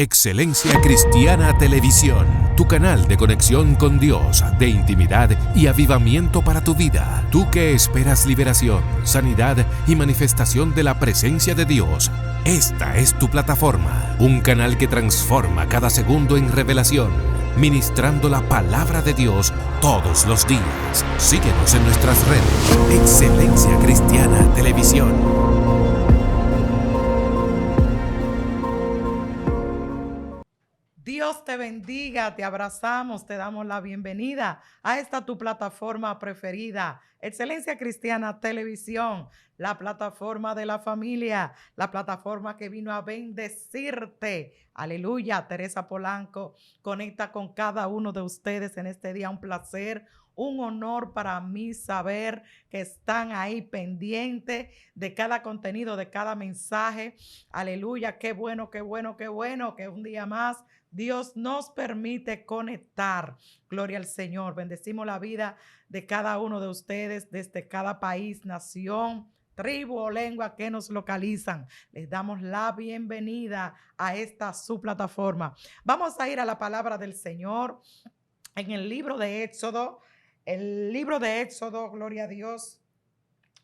Excelencia Cristiana Televisión, tu canal de conexión con Dios, de intimidad y avivamiento para tu vida. Tú que esperas liberación, sanidad y manifestación de la presencia de Dios, esta es tu plataforma, un canal que transforma cada segundo en revelación, ministrando la palabra de Dios todos los días. Síguenos en nuestras redes. Excelencia Cristiana Televisión. Dios te bendiga, te abrazamos, te damos la bienvenida a esta tu plataforma preferida, Excelencia Cristiana Televisión, la plataforma de la familia, la plataforma que vino a bendecirte. Aleluya, Teresa Polanco conecta con cada uno de ustedes en este día. Un placer, un honor para mí saber que están ahí pendientes de cada contenido, de cada mensaje. Aleluya, qué bueno, qué bueno, qué bueno que un día más Dios nos permite conectar. Gloria al Señor. Bendecimos la vida de cada uno de ustedes desde cada país, nación, tribu o lengua que nos localizan. Les damos la bienvenida a esta su plataforma. Vamos a ir a la palabra del Señor en el libro de Éxodo. El libro de Éxodo, gloria a Dios,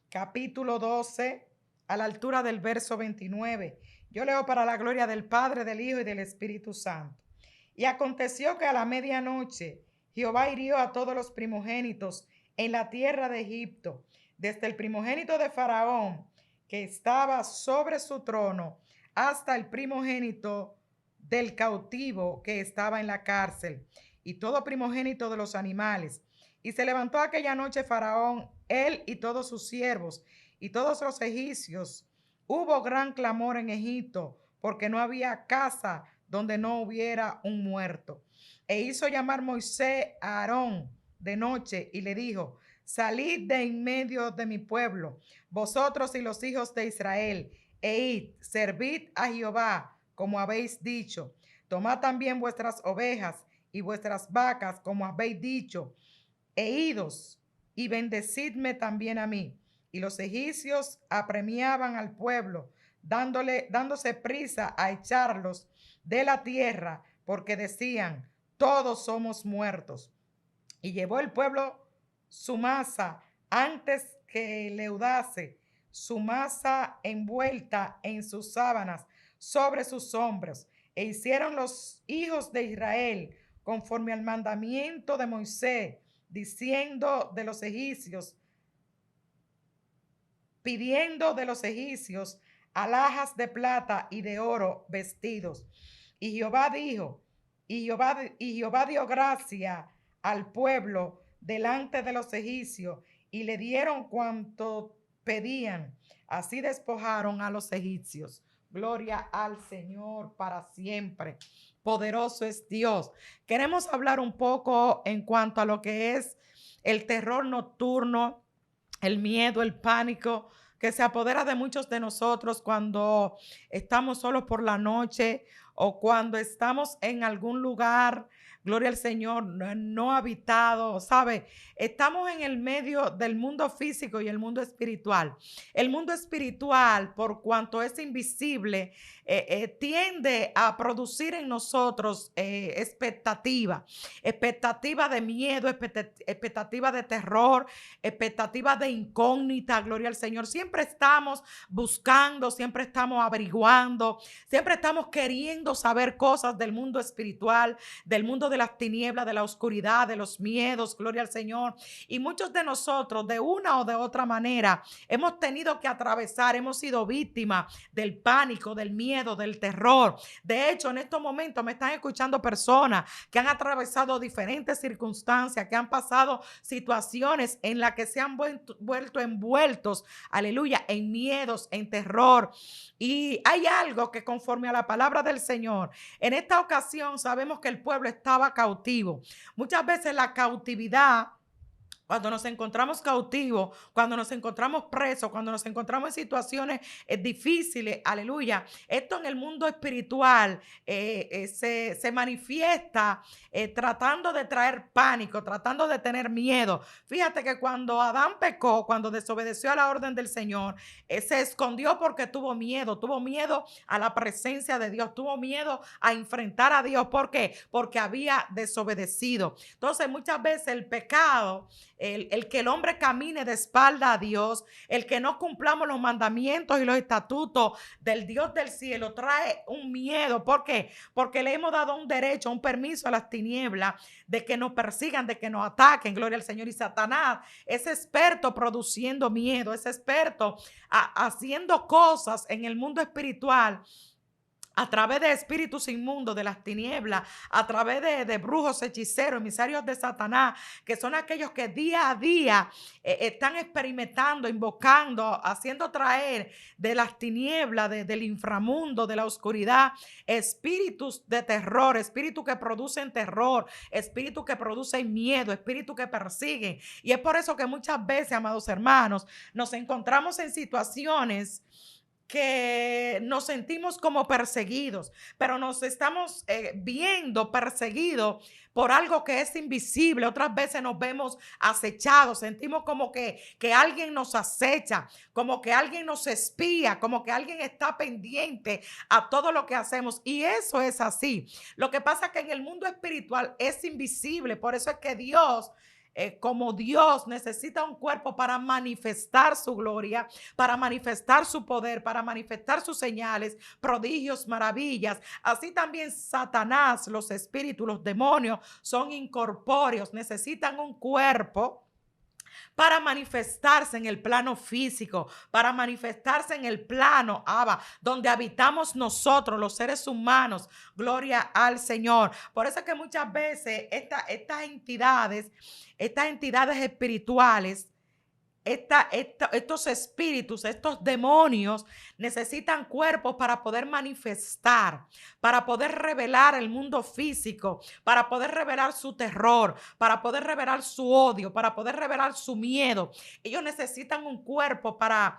capítulo 12, a la altura del verso 29. Yo leo para la gloria del Padre, del Hijo y del Espíritu Santo. Y aconteció que a la medianoche Jehová hirió a todos los primogénitos en la tierra de Egipto, desde el primogénito de Faraón, que estaba sobre su trono, hasta el primogénito del cautivo que estaba en la cárcel, y todo primogénito de los animales. Y se levantó aquella noche Faraón, él y todos sus siervos, y todos los egipcios. Hubo gran clamor en Egipto, porque no había casa donde no hubiera un muerto. E hizo llamar Moisés a Aarón de noche y le dijo: salid de en medio de mi pueblo, vosotros y los hijos de Israel, e id, servid a Jehová, como habéis dicho. Tomad también vuestras ovejas y vuestras vacas, como habéis dicho, e idos, y bendecidme también a mí. Y los egipcios apremiaban al pueblo, dándose prisa a echarlos de la tierra, porque decían: todos somos muertos. Y llevó el pueblo su masa antes que leudase, su masa envuelta en sus sábanas sobre sus hombros. E hicieron los hijos de Israel conforme al mandamiento de Moisés, diciendo de los egipcios, pidiendo de los egipcios alhajas de plata y de oro vestidos. Y Jehová dijo, y Jehová dio gracia al pueblo delante de los egipcios, y le dieron cuanto pedían. Así despojaron a los egipcios. Gloria al Señor para siempre. Poderoso es Dios. Queremos hablar un poco en cuanto a lo que es el terror nocturno, el miedo, el pánico que se apodera de muchos de nosotros cuando estamos solos por la noche o cuando estamos en algún lugar, gloria al Señor, no habitado, ¿sabe? Estamos en el medio del mundo físico y el mundo espiritual. El mundo espiritual, por cuanto es invisible, tiende a producir en nosotros expectativa de miedo, expectativa de terror, expectativa de incógnita, gloria al Señor. Siempre estamos buscando, siempre estamos averiguando, siempre estamos queriendo saber cosas del mundo espiritual, del mundo de las tinieblas, de la oscuridad, de los miedos, gloria al Señor. Y muchos de nosotros, de una o de otra manera, hemos tenido que atravesar, hemos sido víctimas del pánico, del miedo, del terror. De hecho, en estos momentos me están escuchando personas que han atravesado diferentes circunstancias, que han pasado situaciones en las que se han vuelto envueltos, aleluya, en miedos, en terror. Y hay algo que, conforme a la palabra del Señor, en esta ocasión sabemos que el pueblo estaba cautivo. Muchas veces la cautividad Cuando nos encontramos cautivos, cuando nos encontramos presos, cuando nos encontramos en situaciones difíciles, aleluya. Esto en el mundo espiritual se manifiesta tratando de traer pánico, tratando de tener miedo. Fíjate que cuando Adán pecó, cuando desobedeció a la orden del Señor, se escondió porque tuvo miedo a la presencia de Dios, tuvo miedo a enfrentar a Dios. ¿Por qué? Porque había desobedecido. Entonces, muchas veces el pecado, el que el hombre camine de espalda a Dios, el que no cumplamos los mandamientos y los estatutos del Dios del cielo, trae un miedo. ¿Por qué? Porque le hemos dado un derecho, un permiso a las tinieblas de que nos persigan, de que nos ataquen. Gloria al Señor. Y Satanás es experto produciendo miedo, es experto haciendo cosas en el mundo espiritual a través de espíritus inmundos de las tinieblas, a través de brujos, hechiceros, emisarios de Satanás, que son aquellos que día a día están experimentando, invocando, haciendo traer de las tinieblas, del inframundo, de la oscuridad, espíritus de terror, espíritus que producen terror, espíritus que producen miedo, espíritus que persiguen. Y es por eso que muchas veces, amados hermanos, nos encontramos en situaciones que nos sentimos como perseguidos, pero nos estamos viendo perseguidos por algo que es invisible. Otras veces nos vemos acechados, sentimos como que alguien nos acecha, como que alguien nos espía, como que alguien está pendiente a todo lo que hacemos. Y eso es así. Lo que pasa es que en el mundo espiritual es invisible, por eso es que Dios, como Dios, necesita un cuerpo para manifestar su gloria, para manifestar su poder, para manifestar sus señales, prodigios, maravillas. Así también Satanás, los espíritus, los demonios son incorpóreos, necesitan un cuerpo para manifestarse en el plano físico, para manifestarse en el plano, donde habitamos nosotros, los seres humanos. Gloria al Señor. Por eso es que muchas veces estas entidades espirituales, estos espíritus, estos demonios necesitan cuerpos para poder manifestar, para poder revelar el mundo físico, para poder revelar su terror, para poder revelar su odio, para poder revelar su miedo. Ellos necesitan un cuerpo para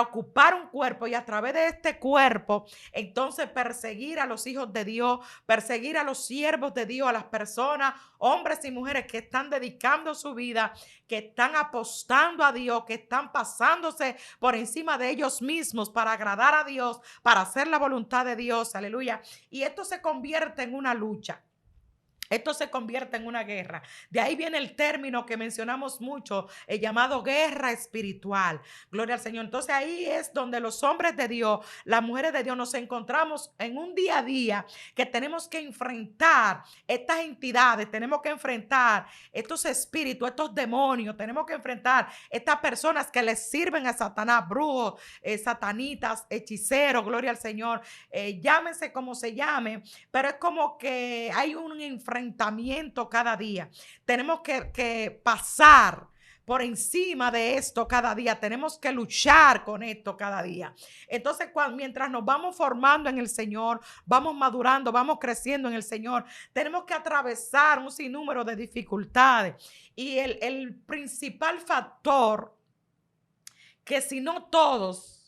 ocupar un cuerpo, y a través de este cuerpo entonces perseguir a los hijos de Dios, perseguir a los siervos de Dios, a las personas, hombres y mujeres que están dedicando su vida, que están apostando a Dios, que están pasándose por encima de ellos mismos para agradar a Dios, para hacer la voluntad de Dios. Aleluya. Y esto se convierte en una lucha. Esto se convierte en una guerra. De ahí viene el término que mencionamos mucho, el llamado guerra espiritual. Gloria al Señor. Entonces ahí es donde los hombres de Dios, las mujeres de Dios, nos encontramos en un día a día que tenemos que enfrentar estas entidades, tenemos que enfrentar estos espíritus, estos demonios, tenemos que enfrentar estas personas que les sirven a Satanás, brujos, satanitas, hechiceros, gloria al Señor. Llámense como se llame, pero es como que hay un enfrentamiento cada día. Tenemos que pasar por encima de esto cada día. Tenemos que luchar con esto cada día. Entonces, mientras nos vamos formando en el Señor, vamos madurando, vamos creciendo en el Señor, tenemos que atravesar un sinnúmero de dificultades. Y el principal factor, que si no todos,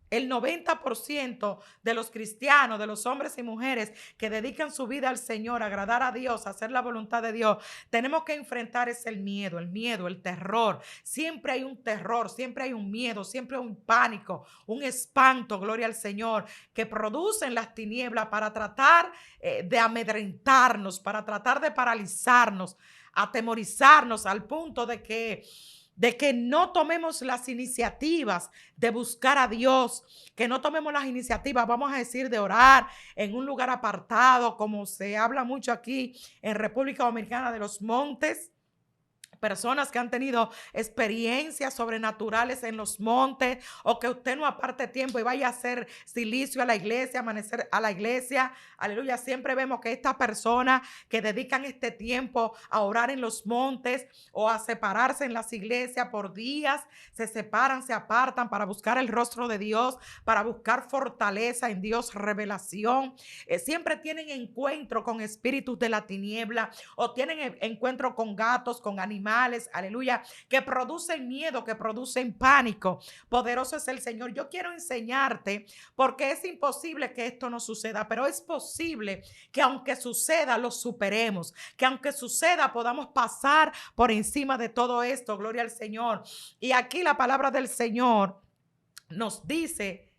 el 90% de los cristianos, de los hombres y mujeres que dedican su vida al Señor, a agradar a Dios, a hacer la voluntad de Dios, tenemos que enfrentar es el miedo, el terror. Siempre hay un terror, siempre hay un miedo, siempre hay un pánico, un espanto, gloria al Señor, que producen las tinieblas para tratar de amedrentarnos, para tratar de paralizarnos, atemorizarnos al punto de que no tomemos las iniciativas de buscar a Dios, que no tomemos las iniciativas, vamos a decir, de orar en un lugar apartado, como se habla mucho aquí en República Dominicana, de los montes. Personas que han tenido experiencias sobrenaturales en los montes, o que usted no aparte tiempo y vaya a hacer silicio a la iglesia, amanecer a la iglesia. Aleluya. Siempre vemos que estas personas que dedican este tiempo a orar en los montes o a separarse en las iglesias por días, se separan, se apartan para buscar el rostro de Dios, para buscar fortaleza en Dios, revelación. Siempre tienen encuentro con espíritus de la tiniebla, o tienen encuentro con gatos, con animales, animales, aleluya, que producen miedo, que producen pánico. Poderoso es el Señor. Yo quiero enseñarte porque es imposible que esto no suceda, pero es posible que aunque suceda, lo superemos, que aunque suceda, podamos pasar por encima de todo esto. Gloria al Señor. Y aquí la palabra del Señor nos dice,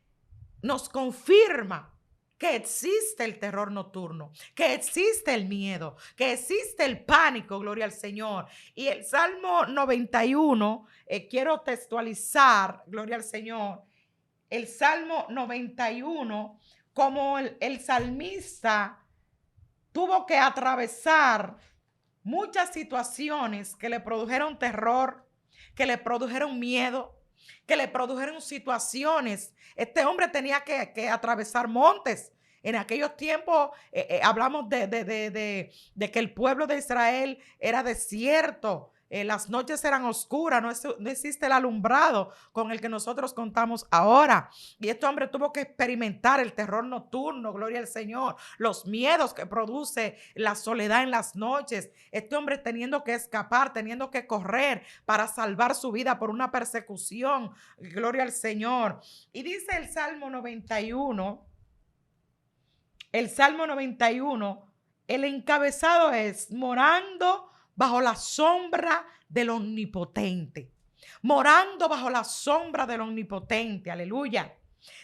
nos confirma que existe el terror nocturno, que existe el miedo, que existe el pánico, gloria al Señor. Y el Salmo 91, quiero textualizar, gloria al Señor, el Salmo 91, como el salmista tuvo que atravesar muchas situaciones que le produjeron terror, que le produjeron miedo, que le produjeron situaciones. Este hombre tenía que atravesar montes. En aquellos tiempos hablamos de que el pueblo de Israel era desierto. Las noches eran oscuras, no existe el alumbrado con el que nosotros contamos ahora. Y este hombre tuvo que experimentar el terror nocturno, gloria al Señor, los miedos que produce la soledad en las noches. Este hombre teniendo que escapar, teniendo que correr para salvar su vida por una persecución, gloria al Señor. Y dice el Salmo 91, el encabezado es morando bajo la sombra del Omnipotente. Morando bajo la sombra del Omnipotente. Aleluya.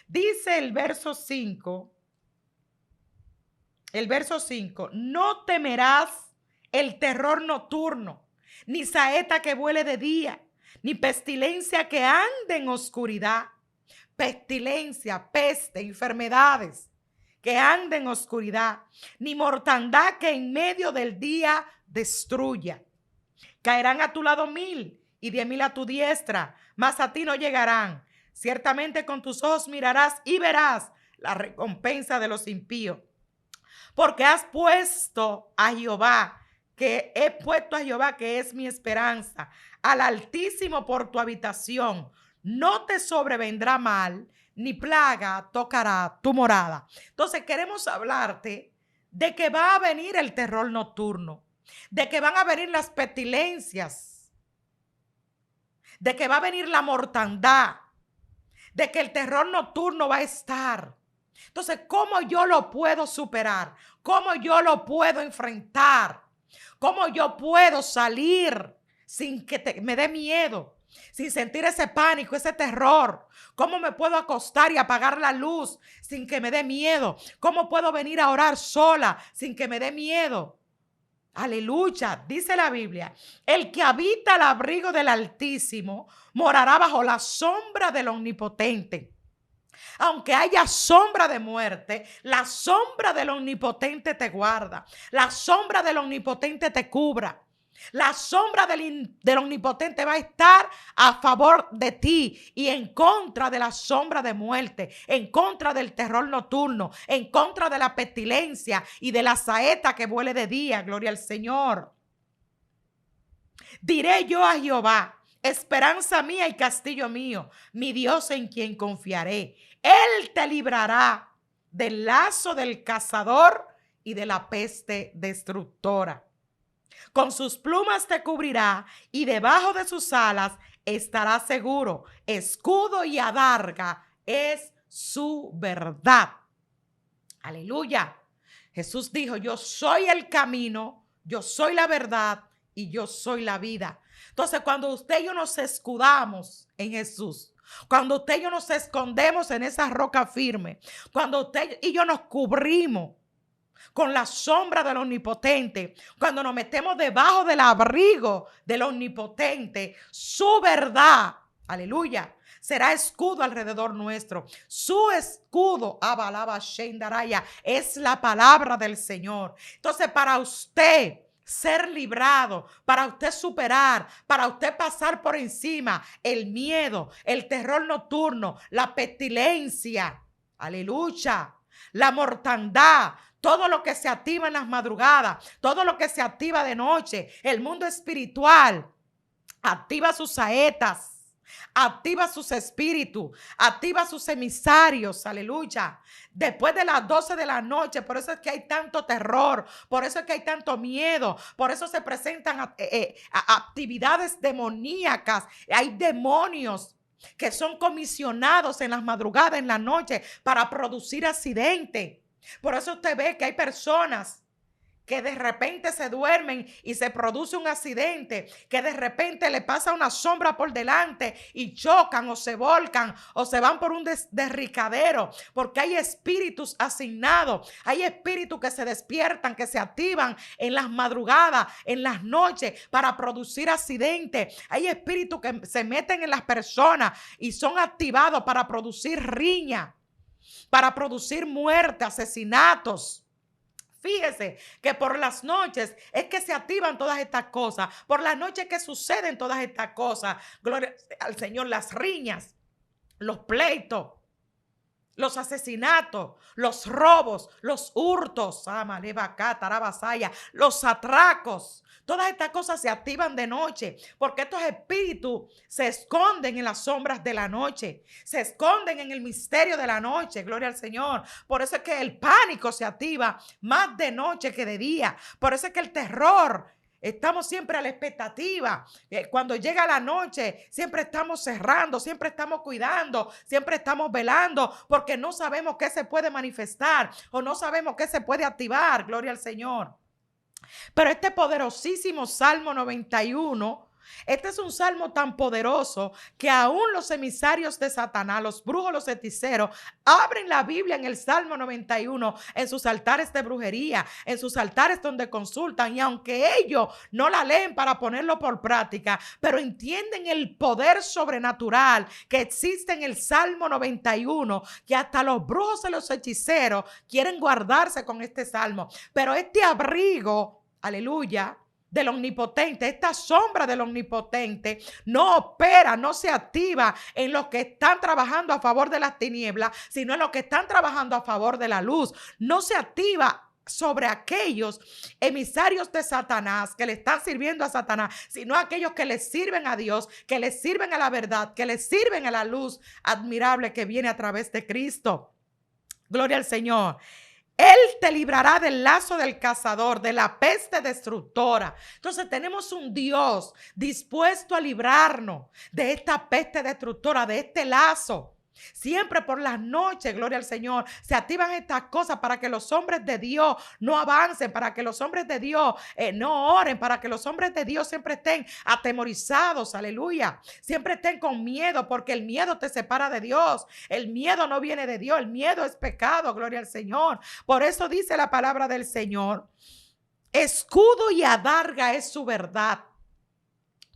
Dice el verso 5. No temerás el terror nocturno, ni saeta que vuele de día, ni pestilencia que ande en oscuridad. Pestilencia, peste, enfermedades que anden en oscuridad, ni mortandad que en medio del día destruya. Caerán a tu lado 1000 y 10,000 a tu diestra, mas a ti no llegarán. Ciertamente con tus ojos mirarás y verás la recompensa de los impíos. Porque he puesto a Jehová, que es mi esperanza, al Altísimo por tu habitación. No te sobrevendrá mal, ni plaga tocará tu morada. Entonces queremos hablarte de que va a venir el terror nocturno, de que van a venir las pestilencias, de que va a venir la mortandad, de que el terror nocturno va a estar. Entonces, ¿cómo yo lo puedo superar? ¿Cómo yo lo puedo enfrentar? ¿Cómo yo puedo salir sin que me dé miedo? Sin sentir ese pánico, ese terror. ¿Cómo me puedo acostar y apagar la luz sin que me dé miedo? ¿Cómo puedo venir a orar sola sin que me dé miedo? Aleluya, dice la Biblia, el que habita al abrigo del Altísimo morará bajo la sombra del Omnipotente. Aunque haya sombra de muerte, la sombra del Omnipotente te guarda, la sombra del Omnipotente te cubra. La sombra del Omnipotente va a estar a favor de ti y en contra de la sombra de muerte, en contra del terror nocturno, en contra de la pestilencia y de la saeta que vuele de día. Gloria al Señor. Diré yo a Jehová, esperanza mía y castillo mío, mi Dios en quien confiaré. Él te librará del lazo del cazador y de la peste destructora. Con sus plumas te cubrirá y debajo de sus alas estará seguro. Escudo y adarga es su verdad. Aleluya. Jesús dijo, yo soy el camino, yo soy la verdad y yo soy la vida. Entonces, cuando usted y yo nos escudamos en Jesús, cuando usted y yo nos escondemos en esa roca firme, cuando usted y yo nos cubrimos con la sombra del Omnipotente, cuando nos metemos debajo del abrigo del Omnipotente, su verdad, aleluya, será escudo alrededor nuestro. Su escudo, abalaba Shendaraya, es la palabra del Señor. Entonces, para usted ser librado, para usted superar, para usted pasar por encima el miedo, el terror nocturno, la pestilencia, aleluya, la mortandad, todo lo que se activa en las madrugadas, todo lo que se activa de noche, el mundo espiritual activa sus saetas, Activa sus espíritus, activa sus emisarios, aleluya. Después de las 12 de la noche, por eso es que hay tanto terror, por eso es que hay tanto miedo, por eso se presentan actividades demoníacas, hay demonios que son comisionados en las madrugadas, en la noche, para producir accidentes. Por eso usted ve que hay personas que de repente se duermen y se produce un accidente, que de repente le pasa una sombra por delante y chocan o se volcan o se van por un derricadero, porque hay espíritus asignados, hay espíritus que se despiertan, que se activan en las madrugadas, en las noches para producir accidentes. Hay espíritus que se meten en las personas y son activados para producir riña, para producir muerte, asesinatos. Fíjese que por las noches es que se activan todas estas cosas. Por las noches que suceden todas estas cosas. Gloria al Señor, las riñas, los pleitos, los asesinatos, los robos, los hurtos, los atracos. Todas estas cosas se activan de noche porque estos espíritus se esconden en las sombras de la noche, se esconden en el misterio de la noche, gloria al Señor. Por eso es que el pánico se activa más de noche que de día. Por eso es que el terror, estamos siempre a la expectativa. Cuando llega la noche, siempre estamos cerrando, siempre estamos cuidando, siempre estamos velando, porque no sabemos qué se puede manifestar o no sabemos qué se puede activar. Gloria al Señor. Pero este poderosísimo Salmo 91, este es un salmo tan poderoso que aún los emisarios de Satanás, los brujos, los hechiceros, abren la Biblia en el Salmo 91 en sus altares de brujería, en sus altares donde consultan, y aunque ellos no la leen para ponerlo por práctica, pero entienden el poder sobrenatural que existe en el Salmo 91, que hasta los brujos y los hechiceros quieren guardarse con este salmo. Pero este abrigo, aleluya, del omnipotente, esta sombra del omnipotente no opera, no se activa en los que están trabajando a favor de las tinieblas, sino en los que están trabajando a favor de la luz. No se activa sobre aquellos emisarios de Satanás que le están sirviendo a Satanás, sino aquellos que le sirven a Dios, que le sirven a la verdad, que le sirven a la luz admirable que viene a través de Cristo. Gloria al Señor. Él te librará del lazo del cazador, de la peste destructora. Entonces tenemos un Dios dispuesto a librarnos de esta peste destructora, de este lazo. Siempre por las noches, gloria al Señor, se activan estas cosas para que los hombres de Dios no avancen, para que los hombres de Dios no oren, para que los hombres de Dios siempre estén atemorizados, aleluya, siempre estén con miedo, porque el miedo te separa de Dios, el miedo no viene de Dios, el miedo es pecado, gloria al Señor. Por eso dice la palabra del Señor, escudo y adarga es su verdad.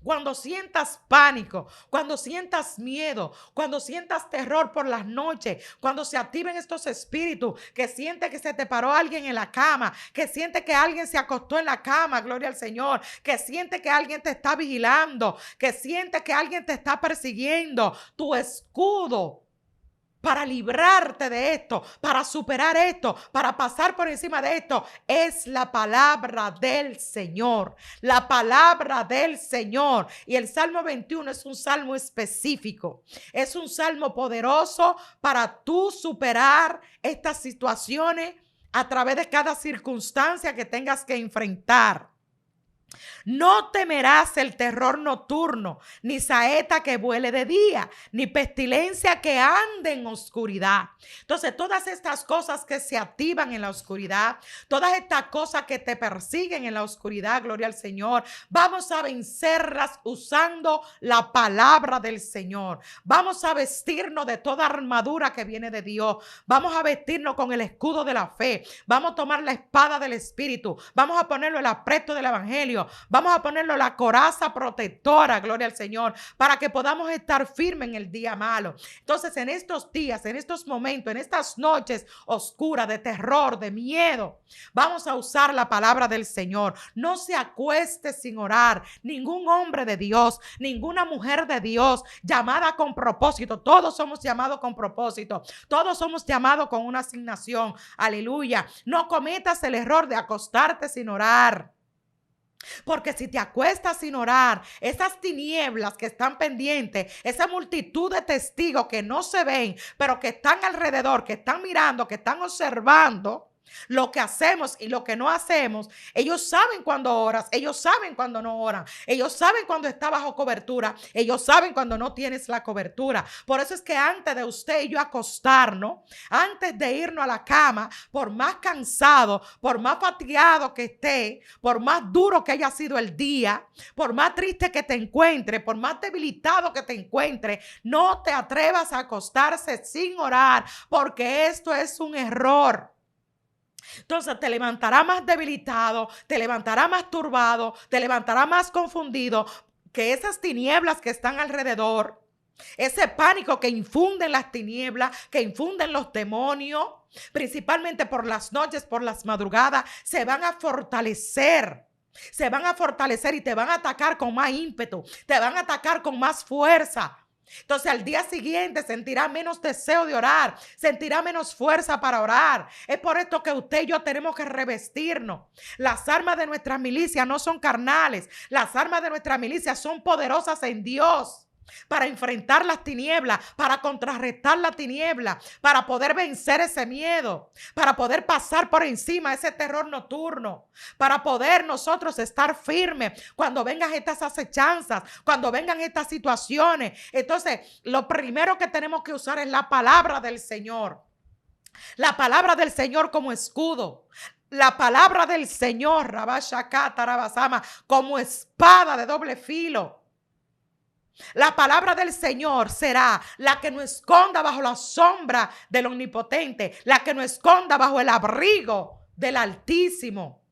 Cuando sientas pánico, cuando sientas miedo, cuando sientas terror por las noches, cuando se activen estos espíritus, que siente que se te paró alguien en la cama, que siente que alguien se acostó en la cama, gloria al Señor, que siente que alguien te está vigilando, que siente que alguien te está persiguiendo, tu escudo para librarte de esto, para superar esto, para pasar por encima de esto, es la palabra del Señor. La palabra del Señor. Y el Salmo 21 es un salmo específico. Es un salmo poderoso para tú superar estas situaciones a través de cada circunstancia que tengas que enfrentar. No temerás el terror nocturno, ni saeta que vuele de día, ni pestilencia que ande en oscuridad. Entonces, todas estas cosas que se activan en la oscuridad, todas estas cosas que te persiguen en la oscuridad, gloria al Señor, vamos a vencerlas usando la palabra del Señor. Vamos a vestirnos de toda armadura que viene de Dios. Vamos a vestirnos con el escudo de la fe. Vamos a tomar la espada del Espíritu. Vamos a ponerlo el apresto del Evangelio. Vamos a ponerlo la coraza protectora, gloria al Señor, para que podamos estar firmes en el día malo. Entonces, en estos días, en estos momentos, en estas noches oscuras de terror, de miedo, vamos a usar la palabra del Señor. No se acueste sin orar. Ningún hombre de Dios, ninguna mujer de Dios llamada con propósito. Todos somos llamados con propósito. Todos somos llamados con una asignación. Aleluya. No cometas el error de acostarte sin orar. Porque si te acuestas sin orar, esas tinieblas que están pendientes, esa multitud de testigos que no se ven, pero que están alrededor, que están mirando, que están observando lo que hacemos y lo que no hacemos, ellos saben cuando oras, ellos saben cuando no oran, ellos saben cuando está bajo cobertura, ellos saben cuando no tienes la cobertura. Por eso es que antes de usted y yo acostarnos, antes de irnos a la cama, por más cansado, por más fatigado que esté, por más duro que haya sido el día, por más triste que te encuentre, por más debilitado que te encuentre, no te atrevas a acostarse sin orar, porque esto es un error. Entonces te levantará más debilitado, te levantará más turbado, te levantará más confundido, que esas tinieblas que están alrededor, ese pánico que infunden las tinieblas, que infunden los demonios, principalmente por las noches, por las madrugadas, se van a fortalecer. Se van a fortalecer y te van a atacar con más ímpetu, te van a atacar con más fuerza. Entonces al día siguiente sentirá menos deseo de orar, sentirá menos fuerza para orar. Es por esto que usted y yo tenemos que revestirnos. Las armas de nuestra milicia no son carnales, las armas de nuestra milicia son poderosas en Dios. Para enfrentar las tinieblas, para contrarrestar la tiniebla, para poder vencer ese miedo, para poder pasar por encima ese terror nocturno, para poder nosotros estar firmes cuando vengan estas acechanzas, cuando vengan estas situaciones. Entonces, lo primero que tenemos que usar es la palabra del Señor. La palabra del Señor como escudo. La palabra del Señor, Rabashakata, Rabasama, como espada de doble filo. La palabra del Señor será la que nos esconda bajo la sombra del Omnipotente, la que nos esconda bajo el abrigo del Altísimo.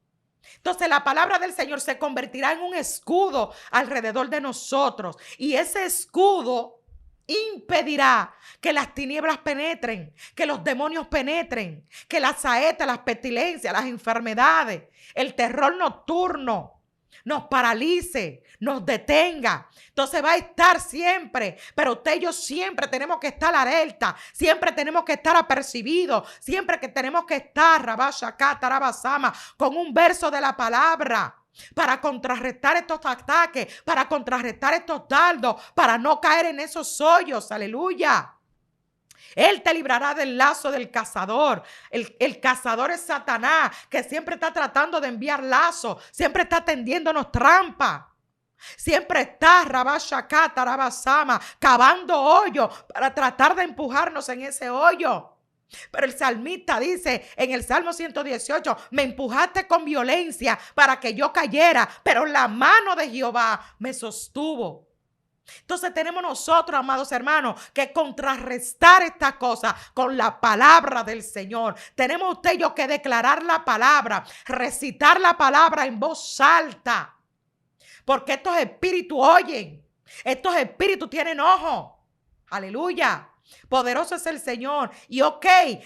Entonces la palabra del Señor se convertirá en un escudo alrededor de nosotros, y ese escudo impedirá que las tinieblas penetren, que los demonios penetren, que las saetas, las pestilencias, las enfermedades, el terror nocturno nos paralice, nos detenga. Entonces va a estar siempre, pero usted y yo siempre tenemos que estar alerta, siempre tenemos que estar apercibidos, siempre que tenemos que estar con un verso de la palabra para contrarrestar estos ataques, para contrarrestar estos dardos, para no caer en esos hoyos. Aleluya. Él te librará del lazo del cazador. El cazador es Satanás, que siempre está tratando de enviar lazo, siempre está tendiéndonos trampa. Siempre está Rabashakata, Rabasama, cavando hoyo para tratar de empujarnos en ese hoyo. Pero el salmista dice en el Salmo 118, me empujaste con violencia para que yo cayera, pero la mano de Jehová me sostuvo. Entonces tenemos nosotros, amados hermanos, que contrarrestar esta cosa con la palabra del Señor. Tenemos usted y yo que declarar la palabra, recitar la palabra en voz alta, porque estos espíritus oyen, estos espíritus tienen ojo. Aleluya. Poderoso es el Señor. Y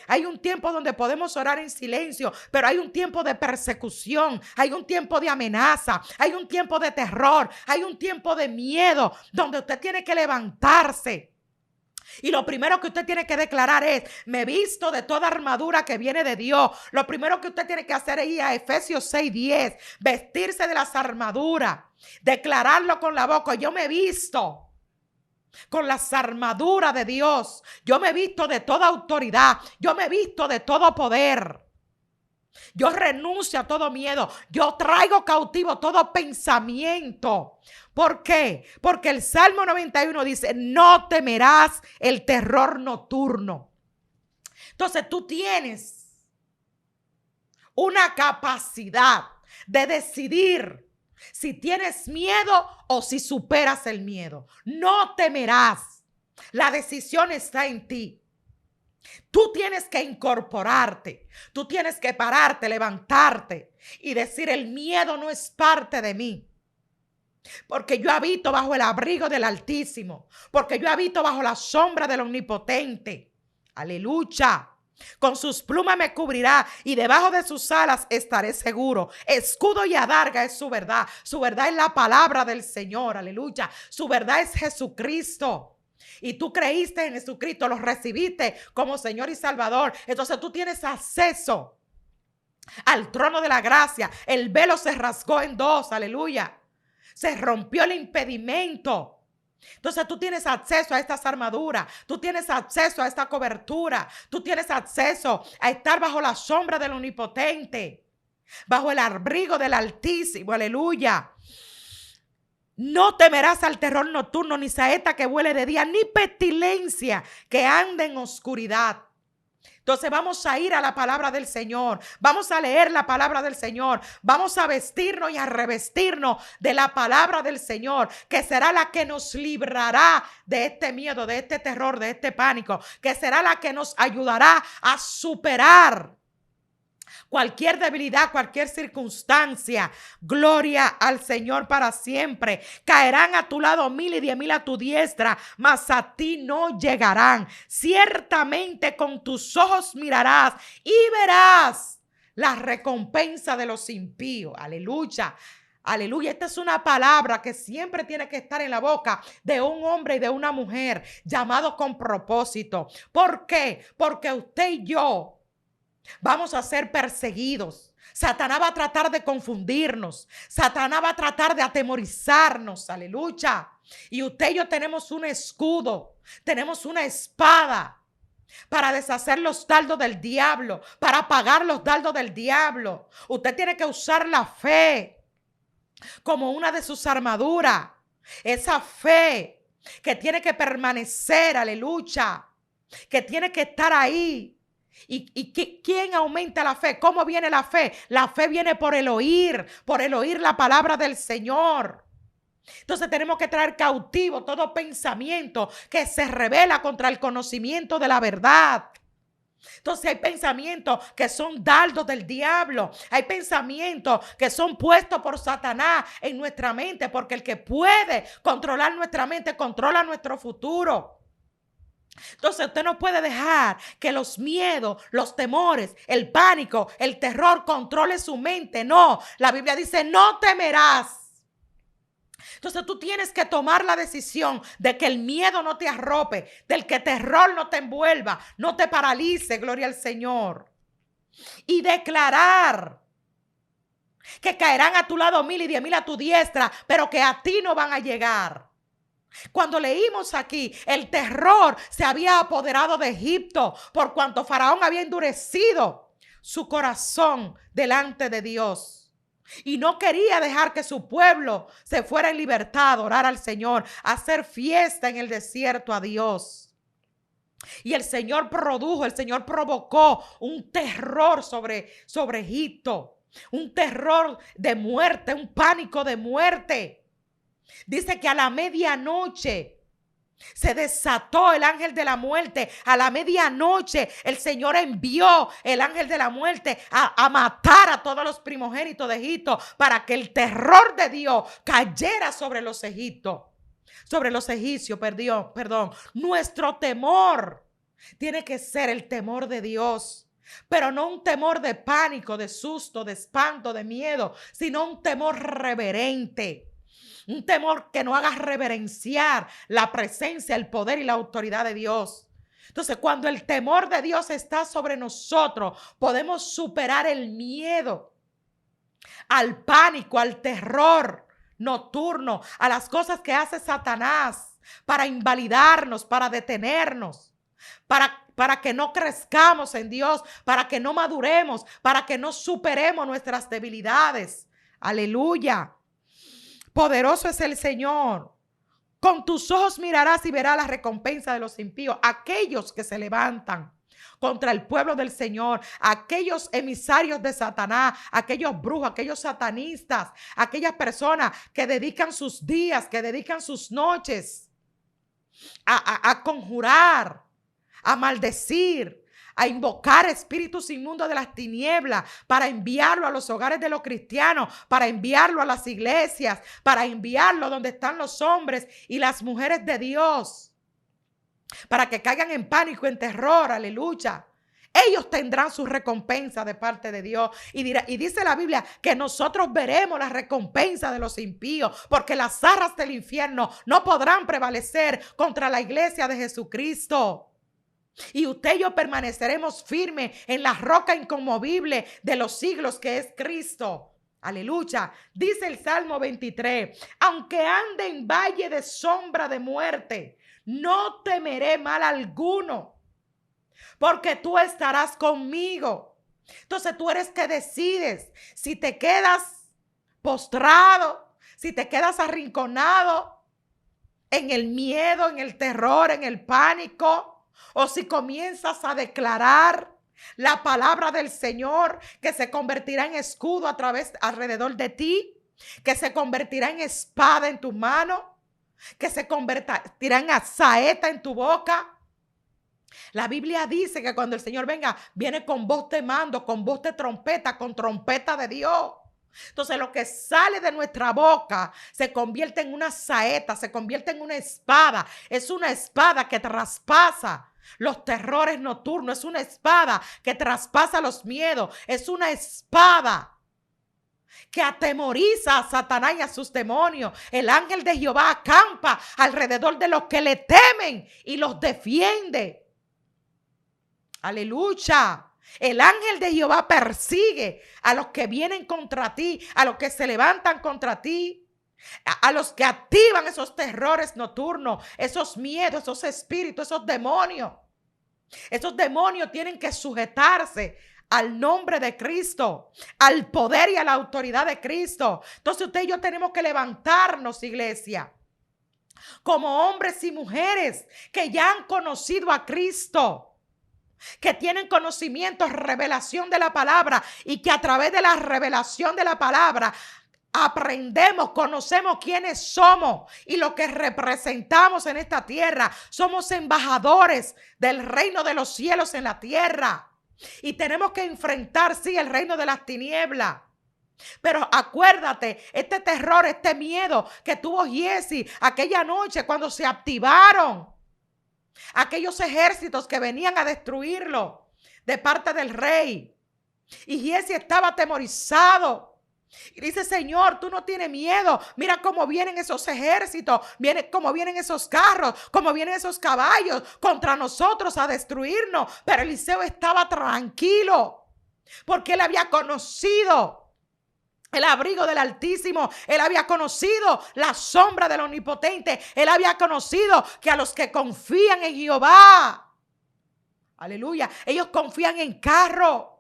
hay un tiempo donde podemos orar en silencio, pero hay un tiempo de persecución, hay un tiempo de amenaza, hay un tiempo de terror, hay un tiempo de miedo, donde usted tiene que levantarse. Y lo primero que usted tiene que declarar es, me visto de toda armadura que viene de Dios. Lo primero que usted tiene que hacer es ir a Efesios 6:10, vestirse de las armaduras, declararlo con la boca. Yo me visto con las armaduras de Dios. Yo me visto de toda autoridad. Yo me visto de todo poder. Yo renuncio a todo miedo. Yo traigo cautivo todo pensamiento. ¿Por qué? Porque el Salmo 91 dice, no temerás el terror nocturno. Entonces tú tienes una capacidad de decidir si tienes miedo o si superas el miedo. No temerás. La decisión está en ti. Tú tienes que incorporarte. Tú tienes que pararte, levantarte y decir, el miedo no es parte de mí. Porque yo habito bajo el abrigo del Altísimo. Porque yo habito bajo la sombra del Omnipotente. Aleluya. Con sus plumas me cubrirá y debajo de sus alas estaré seguro. Escudo y adarga es su verdad. Su verdad es la palabra del Señor. Aleluya. Su verdad es Jesucristo. Y tú creíste en Jesucristo, lo recibiste como Señor y Salvador. Entonces tú tienes acceso al trono de la gracia. El velo se rasgó en dos, aleluya. Se rompió el impedimento. Entonces tú tienes acceso a estas armaduras, tú tienes acceso a esta cobertura, tú tienes acceso a estar bajo la sombra del Omnipotente, bajo el abrigo del Altísimo, aleluya. No temerás al terror nocturno, ni saeta que vuele de día, ni pestilencia que ande en oscuridad. Entonces vamos a ir a la palabra del Señor, vamos a leer la palabra del Señor, vamos a vestirnos y a revestirnos de la palabra del Señor, que será la que nos librará de este miedo, de este terror, de este pánico, que será la que nos ayudará a superar cualquier debilidad, cualquier circunstancia. Gloria al Señor para siempre. Caerán a tu lado 1000 y 10,000 a tu diestra, mas a ti no llegarán. Ciertamente con tus ojos mirarás y verás la recompensa de los impíos. Aleluya. Aleluya, esta es una palabra que siempre tiene que estar en la boca de un hombre y de una mujer llamado con propósito. ¿Por qué? Porque usted y yo vamos a ser perseguidos. Satanás va a tratar de confundirnos. Satanás va a tratar de atemorizarnos. Aleluya. Y usted y yo tenemos un escudo. Tenemos una espada para deshacer los dardos del diablo. Para apagar los dardos del diablo. Usted tiene que usar la fe como una de sus armaduras. Esa fe que tiene que permanecer. Aleluya. Que tiene que estar ahí. ¿Y quién aumenta la fe? ¿Cómo viene la fe? La fe viene por el oír la palabra del Señor. Entonces tenemos que traer cautivo todo pensamiento que se revela contra el conocimiento de la verdad. Entonces hay pensamientos que son dardos del diablo. Hay pensamientos que son puestos por Satanás en nuestra mente, porque el que puede controlar nuestra mente controla nuestro futuro. Entonces usted no puede dejar que los miedos, los temores, el pánico, el terror controle su mente. No, la Biblia dice no temerás. Entonces tú tienes que tomar la decisión de que el miedo no te arrope, del que el terror no te envuelva, no te paralice, gloria al Señor. Y declarar que caerán a tu lado 1000 y 10,000 a tu diestra, pero que a ti no van a llegar. Cuando leímos aquí, el terror se había apoderado de Egipto por cuanto Faraón había endurecido su corazón delante de Dios. Y no quería dejar que su pueblo se fuera en libertad a adorar al Señor, a hacer fiesta en el desierto a Dios. Y el Señor provocó un terror sobre Egipto, un terror de muerte, un pánico de muerte. Dice que a la medianoche se desató el ángel de la muerte. A la medianoche el Señor envió el ángel de la muerte a matar a todos los primogénitos de Egipto para que el terror de Dios cayera sobre los egipcios. Perdón. Nuestro temor tiene que ser el temor de Dios. Pero no un temor de pánico, de susto, de espanto, de miedo, sino un temor reverente. Un temor que nos haga reverenciar la presencia, el poder y la autoridad de Dios. Entonces, cuando el temor de Dios está sobre nosotros, podemos superar el miedo, al pánico, al terror nocturno, a las cosas que hace Satanás para invalidarnos, para detenernos, para que no crezcamos en Dios, para que no maduremos, para que no superemos nuestras debilidades. Aleluya. Poderoso es el Señor. Con tus ojos mirarás y verás la recompensa de los impíos, aquellos que se levantan contra el pueblo del Señor, aquellos emisarios de Satanás, aquellos brujos, aquellos satanistas, aquellas personas que dedican sus días, que dedican sus noches a conjurar, a maldecir, a invocar espíritus inmundos de las tinieblas, para enviarlo a los hogares de los cristianos, para enviarlo a las iglesias, para enviarlo donde están los hombres y las mujeres de Dios, para que caigan en pánico, en terror, aleluya. Ellos tendrán su recompensa de parte de Dios. Y dice la Biblia que nosotros veremos la recompensa de los impíos, porque las zarras del infierno no podrán prevalecer contra la iglesia de Jesucristo. Y usted y yo permaneceremos firmes en la roca inconmovible de los siglos, que es Cristo. Aleluya. Dice el Salmo 23, aunque ande en valle de sombra de muerte, no temeré mal alguno, porque tú estarás conmigo. Entonces tú eres que decides si te quedas postrado, si te quedas arrinconado en el miedo, en el terror, en el pánico, o si comienzas a declarar la palabra del Señor, que se convertirá en escudo alrededor de ti, que se convertirá en espada en tu mano, que se convertirá en saeta en tu boca. La Biblia dice que cuando el Señor venga, viene con voz de mando, con voz de trompeta, con trompeta de Dios. Entonces lo que sale de nuestra boca se convierte en una saeta, se convierte en una espada. Es una espada que traspasa los terrores nocturnos, es una espada que traspasa los miedos, es una espada que atemoriza a Satanás y a sus demonios. El ángel de Jehová acampa alrededor de los que le temen y los defiende. Aleluya. El ángel de Jehová persigue a los que vienen contra ti, a los que se levantan contra ti, a los que activan esos terrores nocturnos, esos miedos, esos espíritus, esos demonios. Esos demonios tienen que sujetarse al nombre de Cristo, al poder y a la autoridad de Cristo. Entonces usted y yo tenemos que levantarnos, iglesia, como hombres y mujeres que ya han conocido a Cristo, que tienen conocimiento, revelación de la palabra, y que a través de la revelación de la palabra aprendemos, conocemos quiénes somos y lo que representamos en esta tierra. Somos embajadores del reino de los cielos en la tierra y tenemos que enfrentar, sí, el reino de las tinieblas. Pero acuérdate, este terror, este miedo que tuvo Giezi aquella noche cuando se activaron aquellos ejércitos que venían a destruirlo de parte del rey. Y Giezi estaba atemorizado. Y dice, Señor, tú no tienes miedo. Mira cómo vienen esos ejércitos, cómo vienen esos carros, cómo vienen esos caballos contra nosotros a destruirnos. Pero Eliseo estaba tranquilo porque él había conocido el abrigo del Altísimo. Él había conocido la sombra del Omnipotente. Él había conocido que a los que confían en Jehová, aleluya, ellos confían en carro.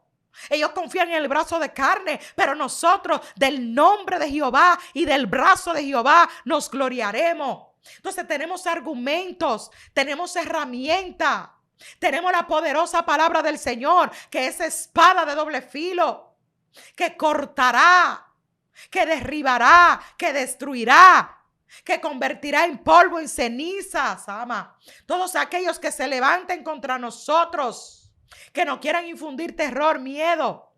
Ellos confían en el brazo de carne, pero nosotros del nombre de Jehová y del brazo de Jehová nos gloriaremos. Entonces tenemos argumentos, tenemos herramientas, tenemos la poderosa palabra del Señor, que es espada de doble filo, que cortará, que derribará, que destruirá, que convertirá en polvo, en cenizas, ama. Todos aquellos que se levanten contra nosotros, que nos quieran infundir terror, miedo.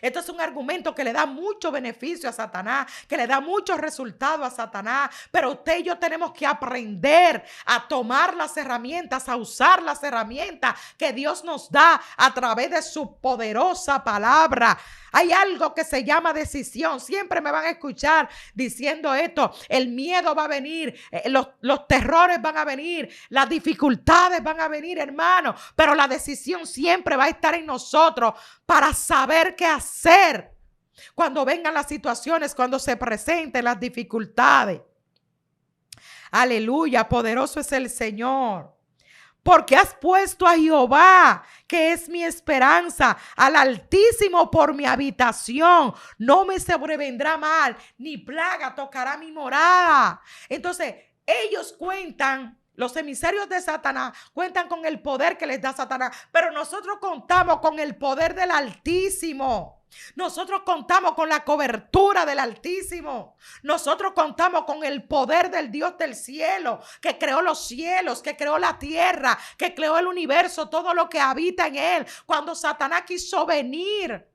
Esto es un argumento que le da mucho beneficio a Satanás, que le da muchos resultados a Satanás. Pero usted y yo tenemos que aprender a tomar las herramientas, a usar las herramientas que Dios nos da a través de su poderosa palabra. Hay algo que se llama decisión. Siempre me van a escuchar diciendo esto. El miedo va a venir, los terrores van a venir, las dificultades van a venir, hermano. Pero la decisión siempre va a estar en nosotros para saber qué hacer cuando vengan las situaciones, cuando se presenten las dificultades. Aleluya, poderoso es el Señor. Porque has puesto a Jehová, que es mi esperanza, al Altísimo por mi habitación. No me sobrevendrá mal, ni plaga tocará mi morada. Entonces, ellos cuentan, los emisarios de Satanás, cuentan con el poder que les da Satanás. Pero nosotros contamos con el poder del Altísimo. Nosotros contamos con la cobertura del Altísimo. Nosotros contamos con el poder del Dios del cielo, que creó los cielos, que creó la tierra, que creó el universo, todo lo que habita en él. Cuando Satanás quiso venir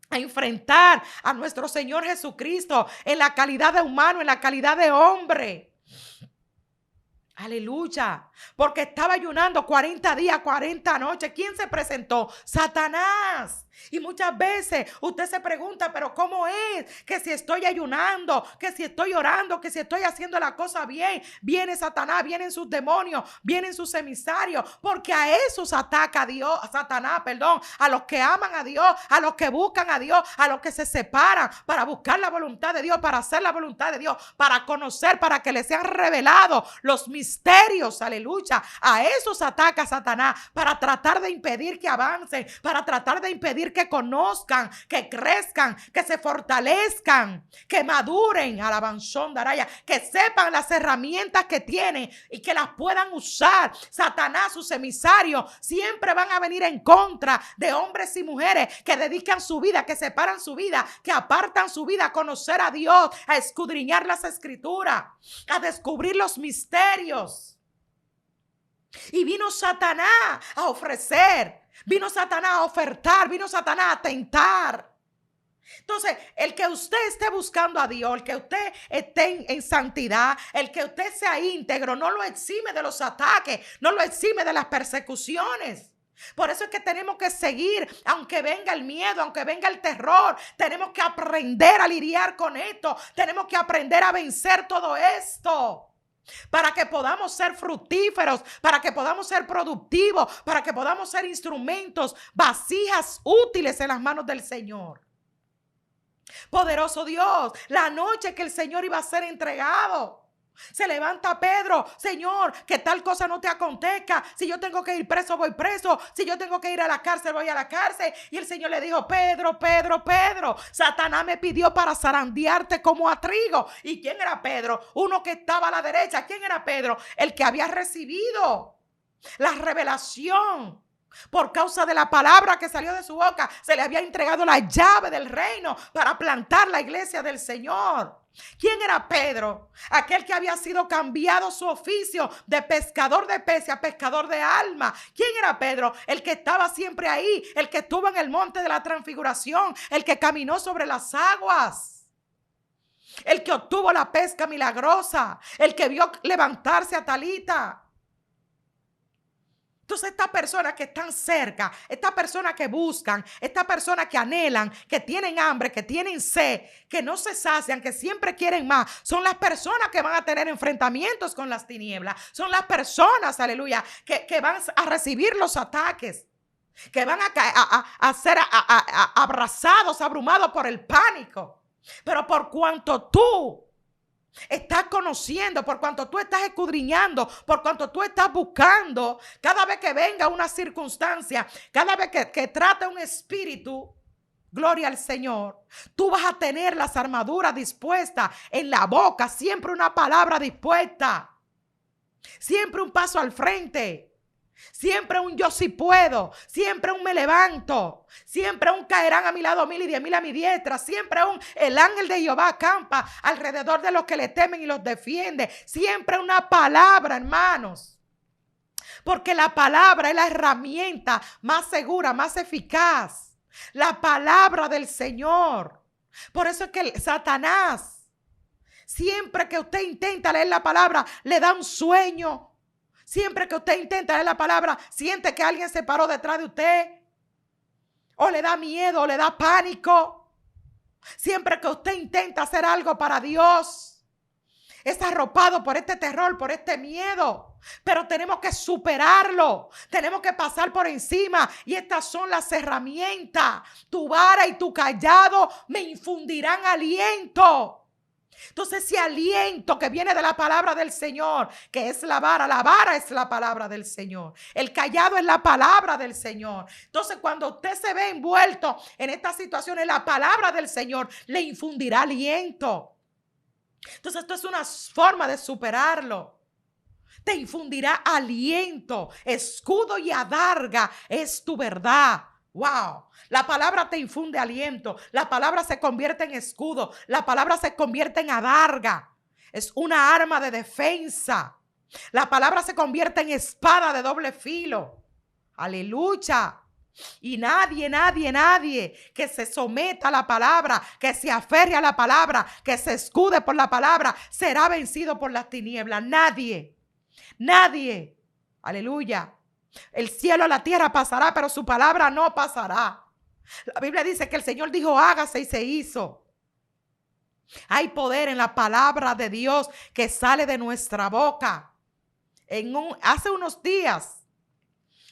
a enfrentar a nuestro Señor Jesucristo en la calidad de humano, en la calidad de hombre. Aleluya, porque estaba ayunando 40 días, 40 noches. ¿Quién se presentó? Satanás. Y muchas veces usted se pregunta, pero ¿cómo es que si estoy ayunando, que si estoy orando, que si estoy haciendo la cosa bien, viene Satanás, vienen sus demonios, vienen sus emisarios? Porque a esos ataca Dios, a Satanás, a los que aman a Dios, a los que buscan a Dios, a los que se separan para buscar la voluntad de Dios, para hacer la voluntad de Dios, para conocer, para que les sean revelados los misterios, aleluya. A esos ataca Satanás para tratar de impedir que avancen, para tratar de impedir que conozcan, que crezcan, que se fortalezcan, que maduren, alabanzón daraya, que sepan las herramientas que tienen y que las puedan usar. Satanás, sus emisarios, siempre van a venir en contra de hombres y mujeres que dedican su vida, que separan su vida, que apartan su vida a conocer a Dios, a escudriñar las escrituras, a descubrir los misterios. Y vino Satanás a ofrecer, vino Satanás a ofertar, vino Satanás a tentar. Entonces, el que usted esté buscando a Dios, el que usted esté en santidad, el que usted sea íntegro, no lo exime de los ataques, no lo exime de las persecuciones. Por eso es que tenemos que seguir, aunque venga el miedo, aunque venga el terror, tenemos que aprender a lidiar con esto, tenemos que aprender a vencer todo esto. Para que podamos ser fructíferos, para que podamos ser productivos, para que podamos ser instrumentos, vasijas útiles en las manos del Señor. Poderoso Dios, la noche que el Señor iba a ser entregado, se levanta Pedro: Señor, que tal cosa no te acontezca. Si yo tengo que ir preso, voy preso. Si yo tengo que ir a la cárcel, voy a la cárcel. Y el Señor le dijo: Pedro, Pedro, Pedro, Satanás me pidió para zarandearte como a trigo. ¿Y quién era Pedro? Uno que estaba a la derecha. ¿Quién era Pedro? El que había recibido la revelación. Por causa de la palabra que salió de su boca, se le había entregado la llave del reino para plantar la iglesia del Señor. ¿Quién era Pedro? Aquel que había sido cambiado su oficio de pescador de peces a pescador de alma. ¿Quién era Pedro? El que estaba siempre ahí, el que estuvo en el monte de la transfiguración, el que caminó sobre las aguas, el que obtuvo la pesca milagrosa, el que vio levantarse a Talita. Entonces, estas personas que están cerca, estas personas que buscan, estas personas que anhelan, que tienen hambre, que tienen sed, que no se sacian, que siempre quieren más, son las personas que van a tener enfrentamientos con las tinieblas. Son las personas, aleluya, que van a recibir los ataques, que van a ser abrazados, abrumados por el pánico. Pero por cuanto tú estás conociendo, por cuanto tú estás escudriñando, por cuanto tú estás buscando, cada vez que venga una circunstancia, cada vez que trate un espíritu, gloria al Señor, tú vas a tener las armaduras dispuestas en la boca, siempre una palabra dispuesta, siempre un paso al frente. Siempre un yo sí puedo, siempre un me levanto, siempre un caerán a mi lado 1000 y 10,000 a mi diestra, siempre el ángel de Jehová acampa alrededor de los que le temen y los defiende. Siempre una palabra, hermanos, porque la palabra es la herramienta más segura, más eficaz, la palabra del Señor. Por eso es que Satanás, siempre que usted intenta leer la palabra, le da un sueño. Siempre que usted intenta leer la palabra, siente que alguien se paró detrás de usted, o le da miedo, o le da pánico. Siempre que usted intenta hacer algo para Dios, es arropado por este terror, por este miedo. Pero tenemos que superarlo, tenemos que pasar por encima. Y estas son las herramientas. Tu vara y tu callado me infundirán aliento. Entonces, ese aliento que viene de la palabra del Señor, que es la vara es la palabra del Señor. El callado es la palabra del Señor. Entonces, cuando usted se ve envuelto en estas situaciones, la palabra del Señor le infundirá aliento. Entonces, esto es una forma de superarlo. Te infundirá aliento, escudo y adarga es tu verdad. Wow, la palabra te infunde aliento, la palabra se convierte en escudo, la palabra se convierte en adarga, es una arma de defensa, la palabra se convierte en espada de doble filo, aleluya. Y nadie que se someta a la palabra, que se aferre a la palabra, que se escude por la palabra, será vencido por las tinieblas. Nadie, aleluya. El cielo y la tierra pasará, pero su palabra no pasará. La Biblia dice que el Señor dijo, hágase y se hizo. Hay poder en la palabra de Dios que sale de nuestra boca. Hace unos días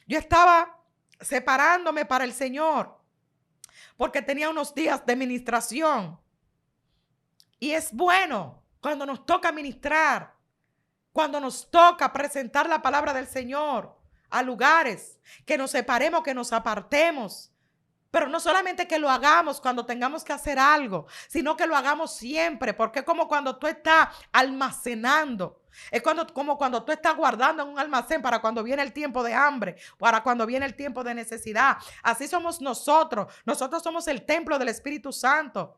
yo estaba separándome para el Señor porque tenía unos días de ministración. Y es bueno cuando nos toca ministrar, cuando nos toca presentar la palabra del Señor a lugares, que nos separemos, que nos apartemos. Pero no solamente que lo hagamos cuando tengamos que hacer algo, sino que lo hagamos siempre, porque es como cuando tú estás almacenando. Es como cuando tú estás guardando en un almacén para cuando viene el tiempo de hambre, para cuando viene el tiempo de necesidad. Así somos nosotros. Nosotros somos el templo del Espíritu Santo.